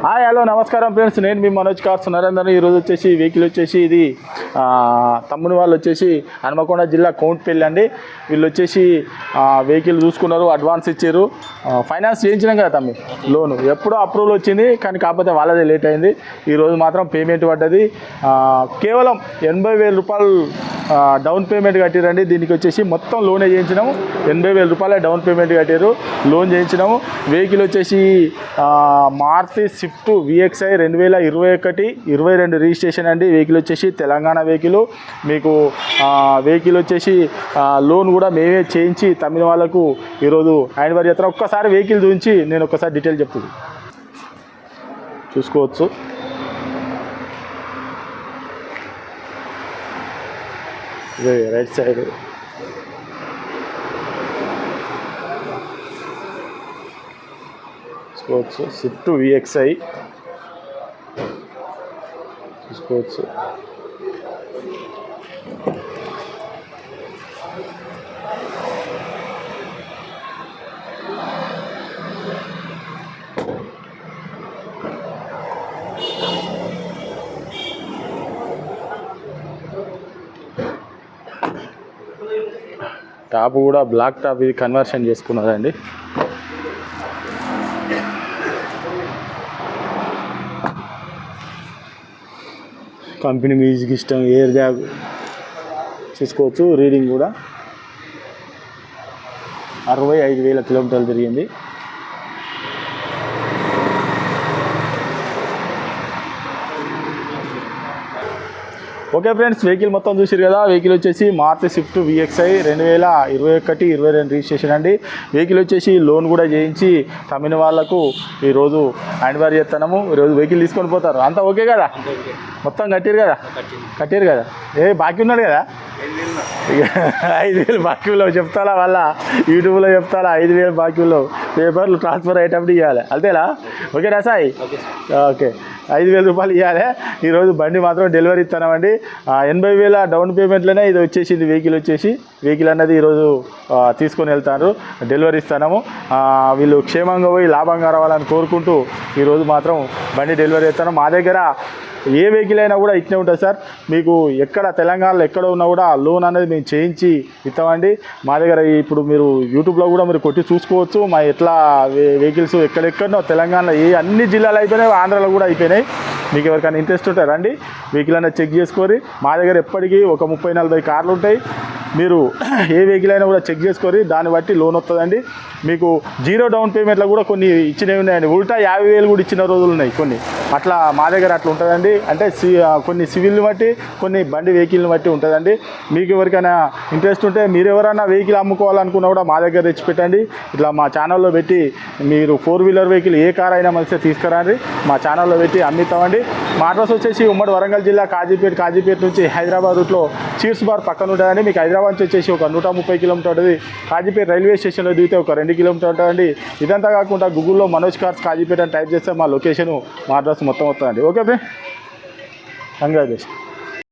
Hi hello నమస్కారం friends, నేను మీ Manoj cars Narender. ఈరోజు వచ్చేసి వెహికల్ వచ్చేసి ఇది తమ్ముని వాళ్ళు వచ్చేసి హన్మకొండ జిల్లా కౌంట్పల్లి అండి. వీళ్ళు వచ్చేసి వెహికల్ చూసుకున్నారు, అడ్వాన్స్ ఇచ్చారు, ఫైనాన్స్ చేయించినాం కదా తమ్మి, లోను ఎప్పుడో అప్రూవల్ వచ్చింది కానీ కాకపోతే వాళ్ళదే లేట్ అయింది. ఈరోజు మాత్రం పేమెంట్ పడ్డది. కేవలం 80,000 రూపాయలు డౌన్ పేమెంట్ కట్టిరండి. దీనికి వచ్చేసి మొత్తం లోనే చేయించినాము. 80,000 రూపాయలే డౌన్ పేమెంట్ కట్టారు, లోన్ చేయించినాము. వెహికల్ వచ్చేసి మారుతి స్విఫ్ట్ VXi 2021-22 రిజిస్ట్రేషన్ అండి. వెహికల్ వచ్చేసి తెలంగాణ వెహికల్. మీకు వెహికల్ వచ్చేసి లోన్ కూడా మేమే చేయించి తమిళ వాళ్ళకు ఈరోజు హ్యాండ్ ఓవర్ చేస్తాం. ఒక్కసారి వెహికల్ చూపించి నేను ఒక్కసారి డీటెయిల్ చెప్తుంది చూసుకోవచ్చు. ఇదే రైట్ సైడ్ చూసుకోవచ్చు. స్విఫ్ట్ VXi చూసుకోవచ్చు. టాప్ కూడా బ్లాక్ టాప్ ఇది కన్వర్షన్ చేసుకున్నారండి. కంపెనీ మ్యూజిక్ ఇష్టం, ఎయిర్ బ్యాగ్ చూసుకోవచ్చు. రీడింగ్ కూడా 65,000 కిలోమీటర్లు తిరిగింది. ఓకే ఫ్రెండ్స్, వెహికల్ మొత్తం చూసారు కదా. వెహికల్ వచ్చేసి మారుతి స్విఫ్ట్ VXi 2021-22 రిజిస్ట్రేషన్ అండి. వెహికల్ వచ్చేసి లోన్ కూడా చేయించి తమిళ వాళ్ళకు ఈరోజు హ్యాండ్ ఓవర్ చేస్తున్నాము. ఈరోజు వెహికల్ తీసుకొని పోతారు. అంతా ఓకే కదా, మొత్తం కట్టారు కదా. బాకీ ఉన్నాడు కదా, 5,000 బాకీలో చెప్తారా, వాళ్ళ యూట్యూబ్లో చెప్తారా, 5,000 బాకీలో పేపర్లు ట్రాన్స్ఫర్ అయ్యేటప్పుడు ఇవ్వాలి. అంతేనా? ఓకేనా సాయి? ఓకే, 5,000 రూపాయలు ఇవ్వాలి. ఈరోజు బండి మాత్రం డెలివరీ ఇస్తున్నామండి. 80,000 డౌన్ పేమెంట్లోనే ఇది వచ్చేసింది. వెహికల్ అన్నది ఈరోజు తీసుకొని వెళ్తారు, డెలివరీ ఇస్తున్నాము. వీళ్ళు క్షేమంగా పోయి లాభంగా రావాలని కోరుకుంటూ ఈరోజు మాత్రం బండి డెలివరీ ఇస్తాను. మా దగ్గర ఏ వెహికల్ అయినా కూడా ఇట్నే ఉంటుంది సార్. మీకు ఎక్కడ తెలంగాణలో ఎక్కడ ఉన్నా కూడా లోన్ అనేది మేము చేయించి ఇస్తామండి. మా దగ్గర ఇప్పుడు మీరు యూట్యూబ్లో కూడా మీరు కొట్టి చూసుకోవచ్చు. మా ఎట్లా వెహికల్స్ ఎక్కడెక్కడనో తెలంగాణలో అన్ని జిల్లాలు అయిపోయినాయి, ఆంధ్రాలో కూడా అయిపోయినాయి. మీకు ఎవరికైనా ఇంట్రెస్ట్ ఉంటే రండి, వెహికల్ అనేది చెక్ చేసుకొని. మా దగ్గర ఎప్పటికీ ఒక 30-40 కార్లు ఉంటాయి. మీరు ఏ వెహికల్ అయినా కూడా చెక్ చేసుకొని దాన్ని బట్టి లోన్ వస్తుందండి. మీకు 0 డౌన్ పేమెంట్లో కూడా కొన్ని ఇచ్చినవి ఉన్నాయండి. ఉల్టా 50,000 కూడా ఇచ్చిన రోజులు ఉన్నాయి కొన్ని. అట్లా మా దగ్గర అట్లా ఉంటుందండి. అంటే కొన్ని సివిల్ని బట్టి, కొన్ని బండి వెహికల్ని బట్టి ఉంటుందండి. మీకు ఎవరికైనా ఇంట్రెస్ట్ ఉంటే, మీరు ఎవరైనా వెహికల్ అమ్ముకోవాలనుకున్నా కూడా మా దగ్గర తెచ్చి పెట్టండి. ఇట్లా మా ఛానల్లో పెట్టి మీరు 4-వీలర్ వెహికల్ ఏ కార్ అయినా మంచిగా తీసుకురండి, మా ఛానల్లో పెట్టి అమ్మిస్తామండి. మా అడ్రస్ వచ్చేసి ఉమ్మడి వరంగల్ జిల్లా కాజీపేట నుంచి హైదరాబాద్ రూట్లో చీర్స్ బార్ పక్కన ఉంటుందండి. మీకు హైదరాబాద్ నుంచి వచ్చేసి ఒక 130 కిలోమీటర్ ఉంటుంది. కాజీపేట రైల్వే స్టేషన్లో దిగితే ఒక 2 కిలోమీటర్ ఉంటుందండి. ఇదంతా కాకుండా గూగుల్లో మనోజ్ కార్స్ కాజీపేట అని టైప్ చేస్తే మా లొకేషన్, మా అడ్రస్ మొత్తం వస్తుందండి. Okay friend, congratulation.